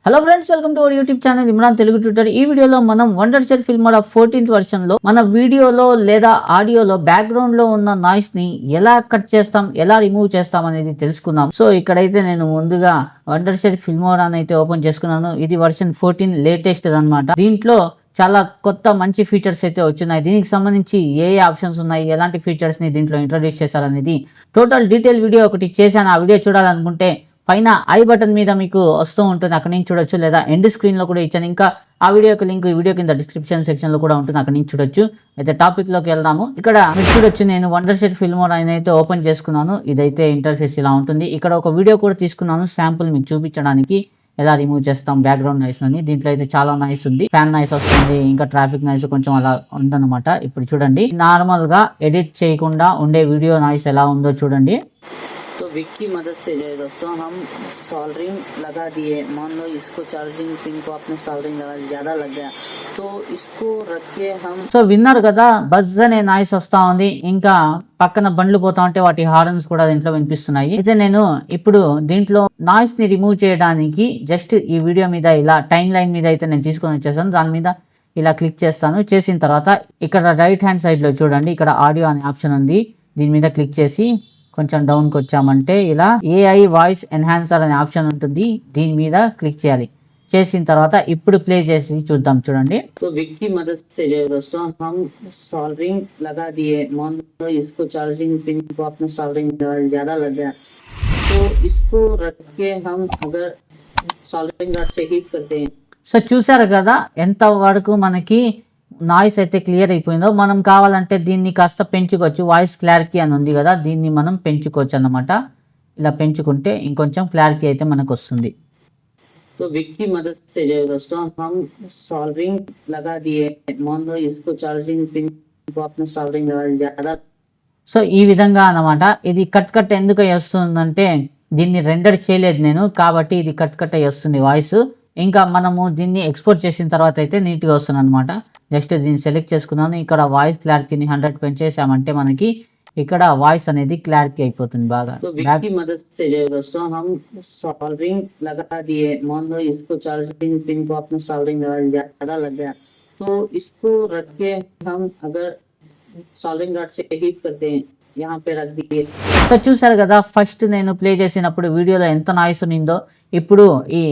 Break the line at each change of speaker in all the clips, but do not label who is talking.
Hello friends, welcome to our YouTube channel Imran Telugu tutor. ఈ వీడియోలో మనం వండర్షెడ్ ఫిల్మోరా 14th వర్షన్ లో మన వీడియోలో లేదా ఆడియోలో బ్యాక్గ్రౌండ్ లో ఉన్న నాయిస్ ని ఎలా కట్ చేస్తాం, ఎలా రిమూవ్ చేస్తాం అనేది తెలుసుకుందాం. సో ఇక్కడైతే నేను ముందుగా వండర్షెడ్ ఫిల్మోరా అయితే ఓపెన్ చేసుకున్నాను. ఇది వర్షన్ 14 లేటెస్ట్ అన్నమాట. దీంట్లో చాలా కొత్త మంచి ఫీచర్స్ అయితే వచ్చినాయి. దీనికి సంబంధించి ఏ ఆప్షన్స్ ఉన్నాయి, ఎలాంటి ఫీచర్స్ ని దీంట్లో ఇంట్రొడ్యూస్ చేశారనేది టోటల్ డీటెయిల్ వీడియో ఒకటి చేశాను. ఆ వీడియో చూడాలనుకుంటే పైన ఐ బటన్ మీద మీకు వస్తూ ఉంటుంది, అక్కడ నుంచి చూడొచ్చు. లేదా ఎండ్ స్క్రీన్ లో కూడా ఇచ్చాను. ఇంకా ఆ వీడియోకి లింక్ ఈ వీడియో కింద డిస్క్రిప్షన్ సెక్షన్ లో కూడా ఉంటుంది, అక్కడ నుంచి చూడొచ్చు. అయితే టాపిక్ లోకి వెళ్దాము. ఇక్కడ మీరు చూడొచ్చు, నేను వండర్షెడ్ ఫిల్మోరా అయితే ఓపెన్ చేసుకున్నాను. ఇదైతే ఇంటర్ఫేస్ ఇలా ఉంటుంది. ఇక్కడ ఒక వీడియో కూడా తీసుకున్నాను శాంపుల్ మీకు చూపించడానికి, ఎలా రిమూవ్ చేస్తాం బ్యాక్గ్రౌండ్ నాయిస్ అని. దీంట్లో అయితే చాలా నాయిస్ ఉంది, ఫ్యాన్ నాయిస్ వస్తుంది, ఇంకా ట్రాఫిక్ నాయిస్ కొంచెం అలా ఉందన్నమాట. ఇప్పుడు చూడండి, నార్మల్ గా ఎడిట్ చేయకుండా ఉండే వీడియో నాయిస్ ఎలా ఉందో చూడండి.
तो विक की मदद से जो है दोस्तों हम सोल्डरिंग लगा दिए. मान लो इसको चार्जिंग पिन को अपने सोल्डरिंग लगा ज़्यादा लग गया तो इसको रख के हम
సో విన్నారు కదా, బజ్ అనే నాయిస్ వస్తా ఉంది. ఇంకా పక్కన బండ్లు పోతా ఉంటే వాటి హార్న్స్ కూడా దీంట్లో వినిపిస్తున్నాయి. అయితే నేను ఇప్పుడు దీంట్లో నాయిస్ ని రిమూవ్ చేయడానికి జస్ట్ ఈ వీడియో మీద ఇలా టైం లైన్ మీద అయితే నేను తీసుకొని వచ్చేసాను. దాని మీద ఇలా క్లిక్ చేస్తాను. చేసిన తర్వాత ఇక్కడ రైట్ హ్యాండ్ సైడ్ లో చూడండి, ఇక్కడ ఆడియో అనే ఆప్షన్ ఉంది. దీని మీద క్లిక్ చేసి కొంచెం డౌన్కి వచ్చామంటే ఇలా ఏఐ వాయిస్ ఎన్హాన్సర్ అనే ఆప్షన్ ఉంటుంది. దీని మీద క్లిక్ చేయాలి. చేసిన తర్వాత ఇప్పుడు ప్లే చేసి చూద్దాం. చూడండి,
तो विक की मदद से जो है दोस्तों हम सोल्डरिंग लगा दिए. मान लो इसको चार्जिंग पिन को अपने सोल्डरिंग ज़्यादा लग गया तो इसको रख के हम अगर सोल्डरिंग रॉड से हीट करते हैं.
సో చూసారు కదా ఎంత వరకు మనకి నాయిస్ అయితే క్లియర్ అయిపోయిందో. మనం కావాలంటే దీన్ని కాస్త పెంచుకోవచ్చు. వాయిస్ క్లారిటీ అని ఉంది కదా, దీన్ని మనం పెంచుకోవచ్చు అన్నమాట. ఇలా పెంచుకుంటే ఇంకొంచెం క్లారిటీ అయితే మనకు వస్తుంది.
तो विक की मदद से जो है दोस्तों हम सोल्डरिंग लगा दिए. मान लो इसको चार्जिंग पिन को अपने सोल्डरिंग ज़्यादा.
సో ఈ విధంగా అన్నమాట. ఇది కట్ కట్ ఎందుకు వస్తుందంటే దీన్ని రెండర్ చేయలేదు నేను, కాబట్టి ఇది కట్ కట్ అయ్యి వస్తుంది వాయిస్. ఇంకా మనము దీన్ని ఎక్స్పోర్ట్ చేసిన తర్వాత అయితే నీట్గా వస్తుంది అనమాట. జస్ట్ దీన్ని సెలెక్ట్ చేసుకున్నాను. ఇక్కడ వాయిస్ క్లారిటీని 100 పెంచేసామంటే మనకి ఇక్కడ వాయిస్ అనేది క్లారిటీ అయిపోతుంది బాగా.
तो विक की मदद से जो है दोस्तों हम सोल्डरिंग लगा दिए. मान लो इसको चार्जिंग पिन को अपने सोल्डरिंग ज़्यादा लग गया तो इसको रख के हम अगर सोल्डरिंग रॉड से हीट करते हैं, यहाँ पे रख दिए.
సో చూసారు కదా, ఫస్ట్ నేను ప్లే చేసినప్పుడు వీడియోలో ఎంత నాయిస్ ఉన్నిందో. ఇప్పుడు ఈ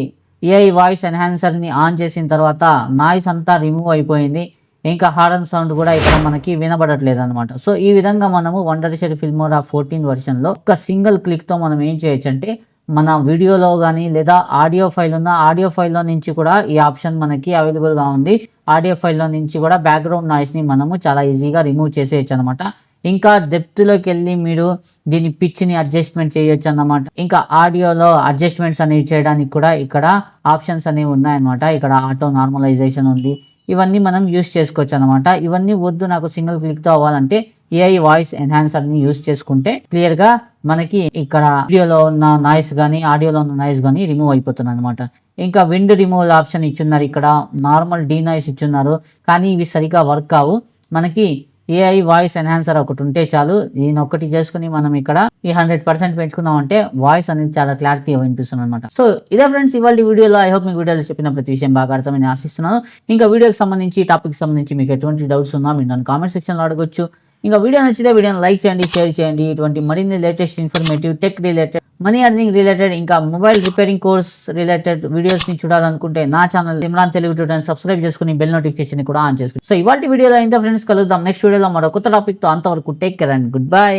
ఏఐ వాయిస్ ఎన్హాన్సర్ ని ఆన్ చేసిన తర్వాత నాయిస్ అంతా రిమూవ్ అయిపోయింది. ఇంకా హార్న్ సౌండ్ కూడా ఇక్కడ మనకి వినబడట్లేదు అనమాట. సో ఈ విధంగా మనము వండర్షెడ్ ఫిల్మోరా 14 వర్షన్ లో ఒక సింగిల్ క్లిక్ తో మనం ఏం చేయొచ్చు అంటే మన వీడియోలో కానీ లేదా ఆడియో ఫైల్ ఉన్న ఆడియో ఫైల్లో నుంచి కూడా ఈ ఆప్షన్ మనకి అవైలబుల్ గా ఉంది. ఆడియో ఫైల్లో నుంచి కూడా బ్యాక్గ్రౌండ్ నాయిస్ ని మనము చాలా ఈజీగా రిమూవ్ చేసేయచ్చు అనమాట. ఇంకా డెప్త్ లోకి వెళ్ళి మీరు దీని పిచ్ ని అడ్జస్ట్మెంట్ చేయొచ్చు అన్నమాట. ఇంకా ఆడియోలో అడ్జస్ట్మెంట్స్ అనేవి చేయడానికి కూడా ఇక్కడ ఆప్షన్స్ అనేవి ఉన్నాయన్నమాట. ఇక్కడ ఆటో నార్మలైజేషన్ ఉంది. ఇవన్నీ మనం యూస్ చేసుకోవచ్చు అనమాట. ఇవన్నీ వద్దు నాకు సింగిల్ క్లిక్ తో అవ్వాలంటే ఏఐ వాయిస్ ఎన్హాన్సర్ ని యూస్ చేసుకుంటే క్లియర్ గా మనకి ఇక్కడ వీడియోలో ఉన్న నాయిస్ కానీ ఆడియోలో ఉన్న నాయిస్ కానీ రిమూవ్ అయిపోతుంది అనమాట. ఇంకా విండ్ రిమూవల్ ఆప్షన్ ఇచ్చున్నారు. ఇక్కడ నార్మల్ డీ నాయిస్ ఇచ్చున్నారు, కానీ ఇవి సరిగా వర్క్ కావు. మనకి ఏఐ వాయిస్ ఎన్హాన్సర్ ఒకటి ఉంటే చాలు. దీని ఒకటి చేసుకుని మనం ఇక్కడ ఈ 100% పెట్టుకున్నాం అంటే వాయిస్ అనేది చాలా క్లారిటీ వినిపిస్తుంది అనమాట. సో ఇదే ఫ్రెండ్స్ ఇవాళ వీడియోలో. ఐ హోప్ మీకు వీడియోలో చెప్పిన ప్రతి విషయం బాగా అర్థమని ఆశిస్తున్నాను. ఇంకా వీడియోకి సంబంధించి టాపిక్ సంబంధించి మీకు ఎటువంటి డౌట్స్ ఉన్నా మీరు నన్ను కామెంట్ సెక్షన్ లో అడగొచ్చు. ఇంకా వీడియో నచ్చితే వీడియోని లైక్ చేయండి, షేర్ చేయండి. ఇటువంటి మరిన్ని latest informative tech related, money earning related, ఇంకా mobile repairing course related videos ని చూడాలనుకుంటే నా channel Imran Telugu tutor subscribe చేసుకుని బెల్ నోటిఫికేషన్ కూడా ఆన్ చేసుకోండి. సో ఇవాళ వీడియోలో ఇంత ఫ్రెండ్స్, కలుద్దాం నెక్స్ట్ వీడియోలో మరో కొత్త టాపిక్ తో. అంతవరకు take care and good bye.